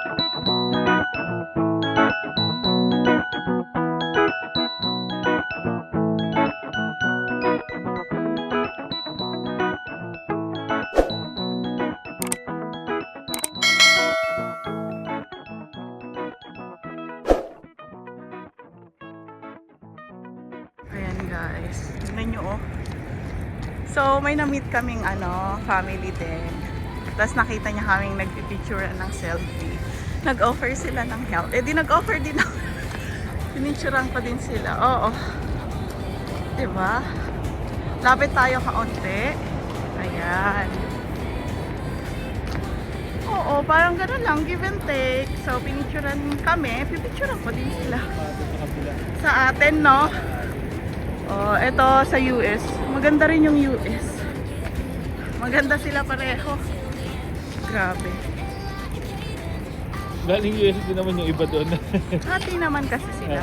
Ayan guys, tignan nyo oh. So may na-meet kaming family din. Tapos nakita niya kaming nagpipicturean ng selfie. Nag-offer sila ng help. Eh di nag-offer din ako. Pinicturean ko din sila. Oo. Diba? Lapit tayo kaunti. Ayan. Oo, parang gano'n lang. Give and take. So pinicturean kami. Pipicturean ko din sila. Sa atin, no? Oh, ito sa US. Maganda rin yung US. Maganda sila pareho. Grabe. Galing US din naman yung iba doon. Hati naman kasi sila.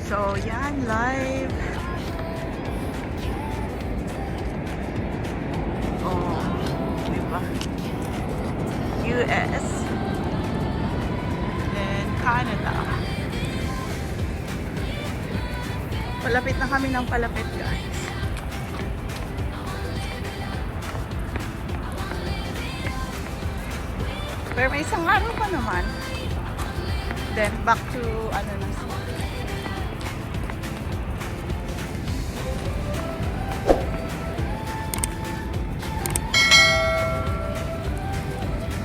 So, yan, live. Oh, diba? US. Canada. Palapit na kami ng palapit, guys. Pero may isang araw pa naman. Then back to na sila.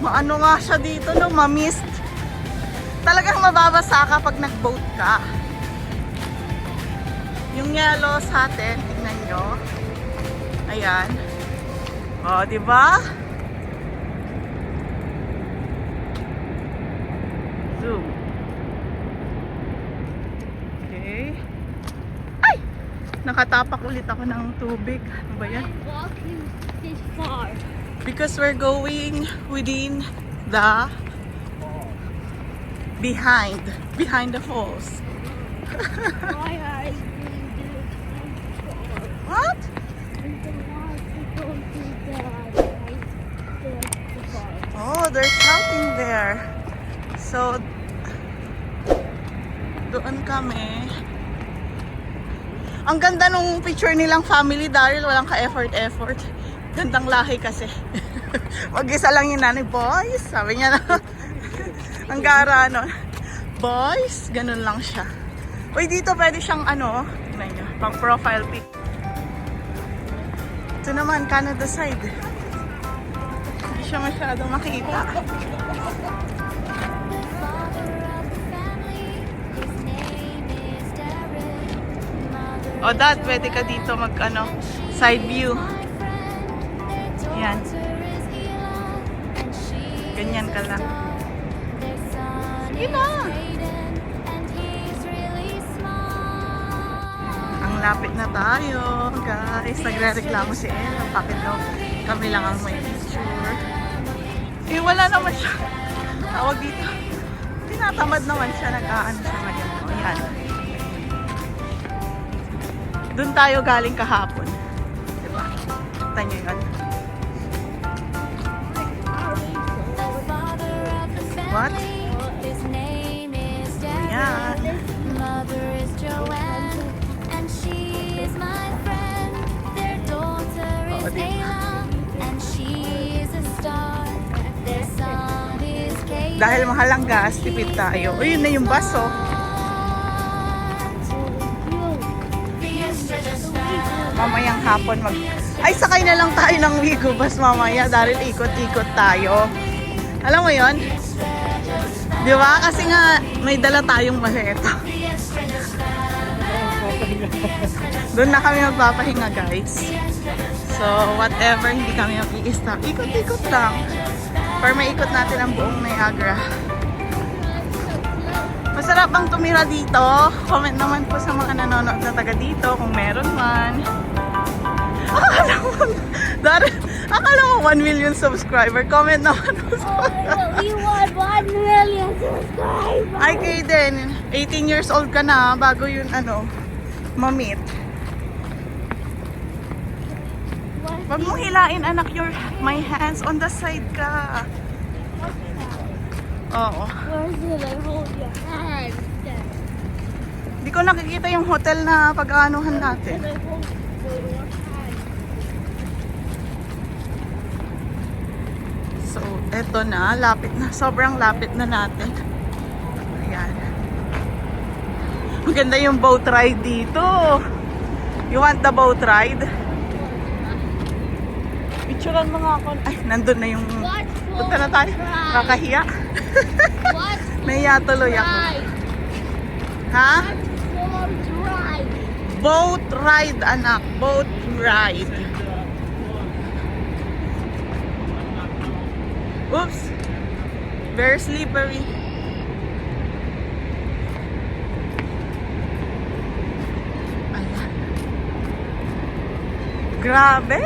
Maano nga siya dito, no? Ma-mist. Talagang mababasa ka pag nag-boat ka. Yung yellow sa atin, tingnan nyo. Ayan. O, diba? Zoom. Okay. Ay! Nakatapak ulit ako ng tubig. Ano ba yan? I'm walking this far. Because we're going within the behind the falls. Why are you doing this? What? I don't want to go to the far. Oh, there's something there. So doon kami. Ang ganda nung picture nilang family, Daryl, walang ka-effort. Gandang lahi kasi. Mag-isa lang yung nanay, boys. Sabi niya na. Ang gara, boys, ganun lang siya. Uy, dito pwede siyang tingnan nyo, pang profile pic. Ito naman, Canada side. Hindi siya masyadong makita. O, Dad, pwede ka dito mag, side view. Yan. Ganyan ka lang. Sige na. Ang lapit na tayo, guys. Nagre-reklamo si Ella. Bakit daw kami lang ang may picture? Eh, wala naman siya. Tawag dito. Tinatamad naman siya. Nag-aano siya ngayon. O, yan. Doon tayo galing kahapon. Diba? Kita nyo yun. What? Yan. Mother is Joanne, and she is my friend. Their daughter is Ayla, and she is a star. Their son is Kate. Dahil mahal ang gas, tipid tayo. O, yun na yung bus, oh. Mamayang hapon ay, sakay na lang tayo ng Wigo bus mamaya dahil ikot-ikot tayo. Alam mo yon? Di ba? Kasi nga may dala tayong maleta. Doon na kami magpapahinga, guys. So whatever, hindi kami mag-i-stop. Ikot-ikot lang. Para maikot natin ang buong Niagara. Masarap bang tumira dito? Comment naman po sa mga nanonood na taga dito kung meron man. Akala mo 1 million subscriber. Comment naman po sa We want 1 million subscribers. Ay, Kaden, 18 years old ka na bago yun ma-meet. Wag mong hilain, anak. My hands on the side ka. Oo. Where's it? I hold your hand. Hindi ko nakikita yung hotel na pag-aanuhan natin. I hold your hand. So, eto na. Lapit na. Sobrang lapit na natin. Ayan. Maganda yung boat ride dito. You want the boat ride? Picturean mo nga ako. Ay, nandun na yung... Punta na tayo. Kakahiya. What? Nahiya tuloy ako. Ride. Ha? For ride. Boat ride, anak. Boat ride. Oops. Very slippery. Ayan. Grabe!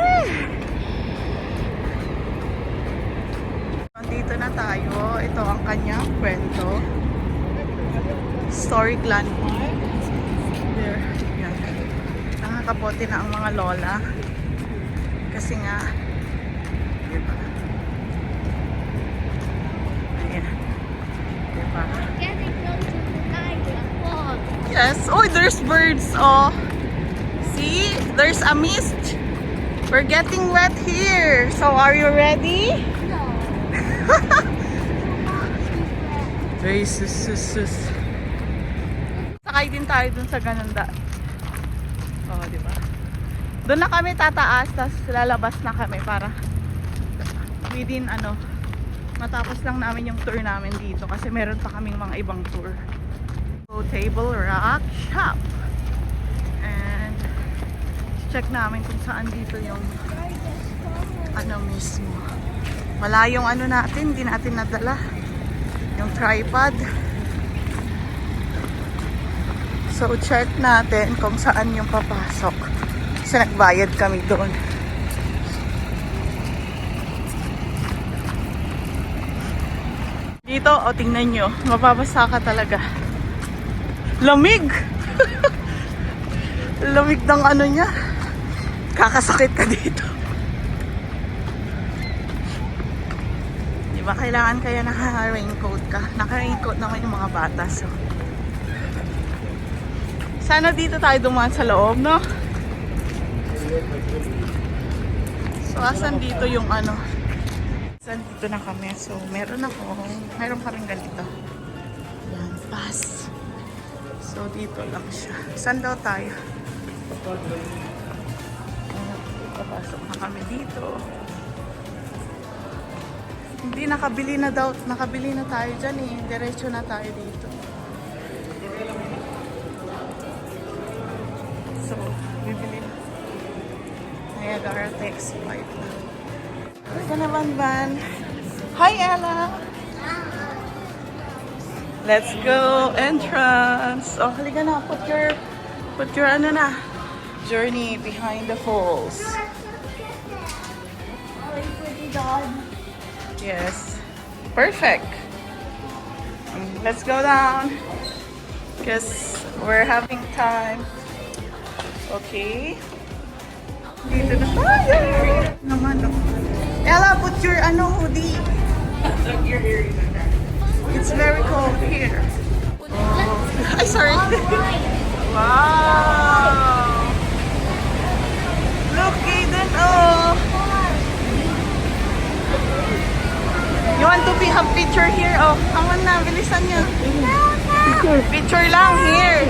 Dito na tayo. Ito ang kanyang kwento. Historic landmark. There. Yan. Nakakapote na ang mga lola. Kasi nga, diba? Ayan. Diba? Getting close to the night. Fog. Yes. Oh, there's birds. Oh. See? There's a mist. We're getting wet here. So, are you ready? No. Jesus. Sakay din tayo dun sa ganunda. Oh, di ba? Doon na kami tataas, tapos lalabas na kami para within matapos lang namin yung tour namin dito kasi meron pa kaming mga ibang tour. So, Table Rock Shop. And check namin kung saan dito yung mismo. Wala yung natin, hindi natin nadala. Yung tripod. So, check natin kung saan yung papasok. Kasi nagbayad kami doon. Dito, tingnan nyo. Mababasa ka talaga. Lamig! Lamig ng niya. Kakasakit ka dito. Diba, kailangan kaya naka-raincoat ka. Naka-raincoat naman yung mga bata. So, sana dito tayo dumaan sa loob, no? So, asan dito yung Asan dito na kami. So, meron kaming ganito. Yan, pass. So, dito lang siya. Saan daw tayo? Papasok na kami dito. Hindi, nakabili na tayo dyan eh. Diretso na tayo dito. So, bibili na. Niagara Tex 5 na. Ito naman, Van. Hi, Ella! Let's go! Entrance! Oh, halika na. Put your journey behind the falls. Yes. Perfect. Let's go down. Because we're having time. Okay. Dito na tayo. Naman, Ella, put your hoodie. It's very cold here. Oh. Ay, sorry. Wow. Look, Aiden. Oh. You want to have picture here? Oh, aman na, bilisan niya. Picture lang here.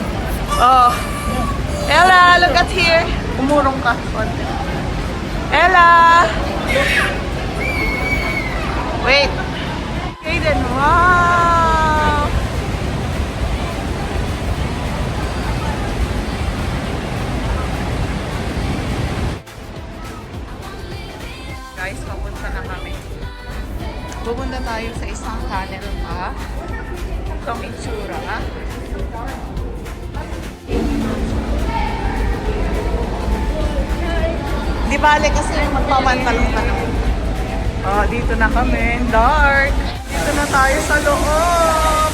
Oh. Ella, look at here. Umurong ka. Ella. Wait. Aiden, wow. Guys, papunta na kami. Pupunta tayo sa isang tunnel pa. Itong itsura. Di bale kasi magpapantalong ka na. Oh, dito na kami. Dark. Dito na tayo sa loob.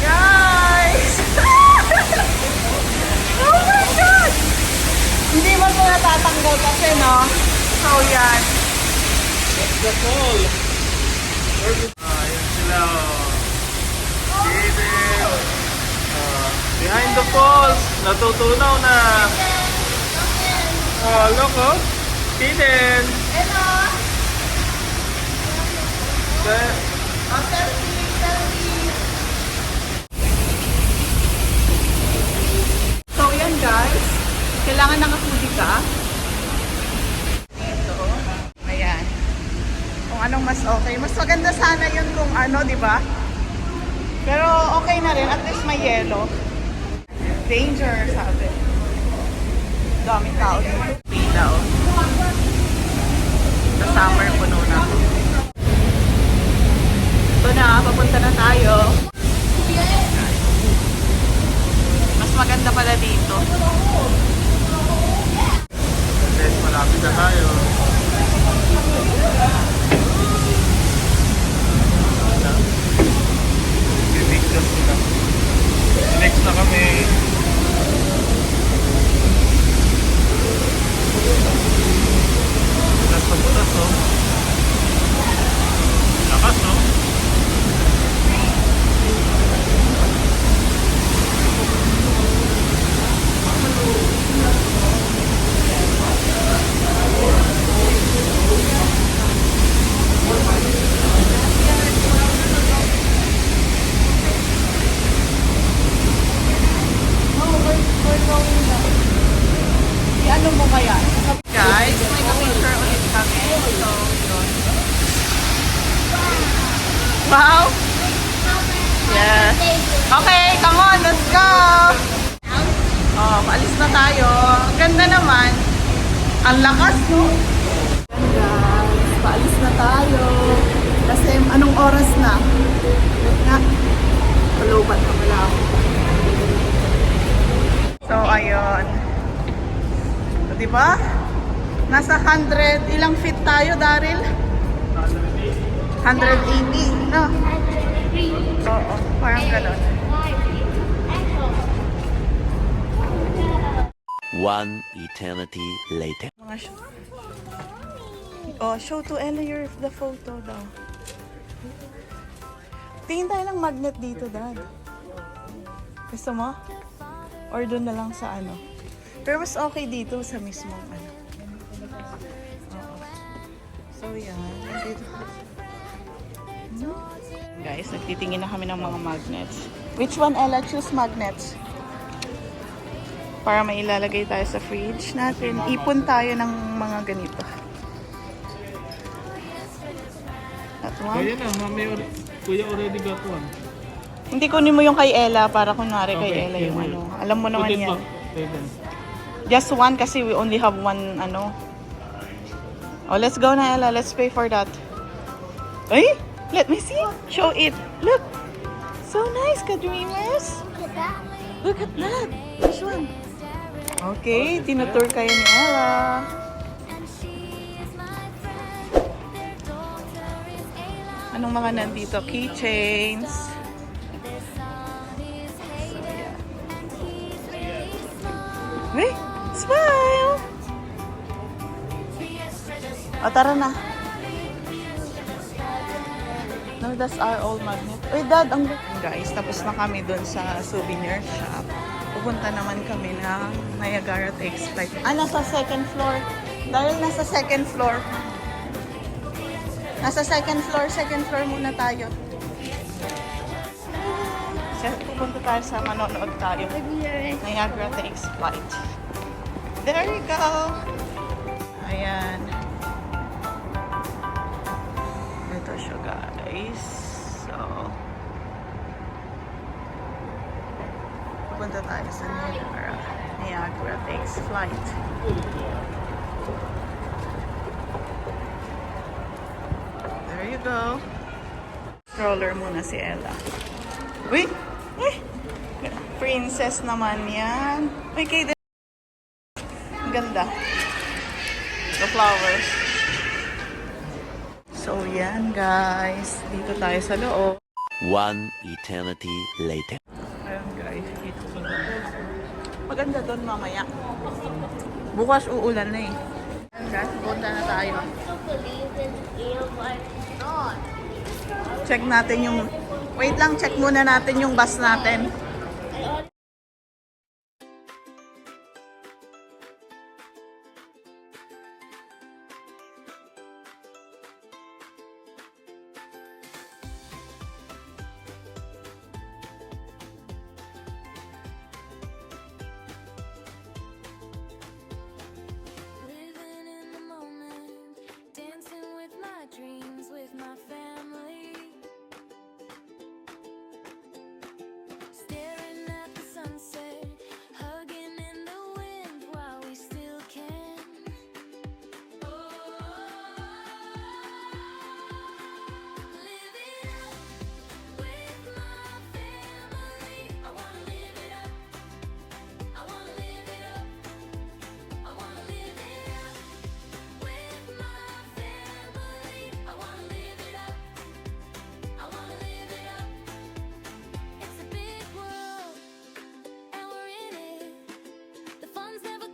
Guys! Oh my God! Hindi mo ito natatanggal kasi, no? So, the fall. Ayan sila. Kaden. Behind the falls. Natutunaw na. Look, oh. Kaden. Hello! The- So yan guys, kailangan nakahoodie ka. Dito. Ayan. Kung anong mas okay. Mas maganda sana yun kung ano, di ba? Pero okay na rin. At least may yellow. Danger, sabi. Daming tao dito. Pila, oh. Sa summer, puno na. Ito na, papunta na tayo. Mas maganda pala dito. Guys, malapit na tayo. Pictures sila. Next na kami. Butas na butas, oh. Lakas, oh. Ano mo kaya? Guys, may ka-picture ulit kami. So, yun. Wow! Yes. Okay, come on, let's go! Oh, paalis na tayo. Ang ganda naman. Ang lakas, no? Guys, paalis na tayo. Kasi anong oras na? Na? Kalubat na pala ako. So, ayun. So, diba? Nasa 100, ilang feet tayo, Daryl? 180, no? Oo, parang gano'n. One eternity later. Mga show. Oh, show to Ella the photo daw. Tingin tayo ng magnet dito, Dad. Gusto mo? Or doon na lang sa ano? Pero mas okay dito sa mismong ano. Oo. So, yan. Nandito. Guys, nagtitingin na kami ng mga magnets. Which one, Ella? Choose magnets. Para may ilalagay tayo sa fridge natin. Ipon tayo ng mga ganito. That one. Kaya na, mami, kuya already got one. Hindi kunin mo yung kay Ella para kunwari kay Okay, Ella okay, yung wait. ano. Alam mo naman Put it yan. back. Okay, then. Just one kasi we only have one ano. Oh, let's go na Ella. Let's pay for that. Ay! Let me see. Show it. Look. So nice, ka-dreamers. Look at that. Look at that. Which one? Okay, tinutur kayo ni Ella. Anong mga nandito? Keychains. Hey, smile! O, tara na. No, that's our old magnet. Uy, Dad, ang guys, tapos na kami dun sa souvenir shop. Pupunta naman kami ng Niagara Takes Flight. Nasa second floor. Dahil nasa second floor. Nasa second floor muna tayo. Pupunta tayo sa manonood tayo. Niagara Takes Flight. There you go. Ayan. Ito siya guys. So, pupunta tayo sa Niagara. Niagara Takes Flight. There you go. Stroller muna si Ella. Uy! Princess naman yan. Uy, kay ang ganda. The flowers. So, yan guys. Dito tayo sa loob. One eternity later. Ayan guys. Maganda doon mamaya. Bukas uulan na eh. Ayan guys, punta na tayo. believe in real life not. Check natin yung... Wait lang, check muna natin yung bus natin. I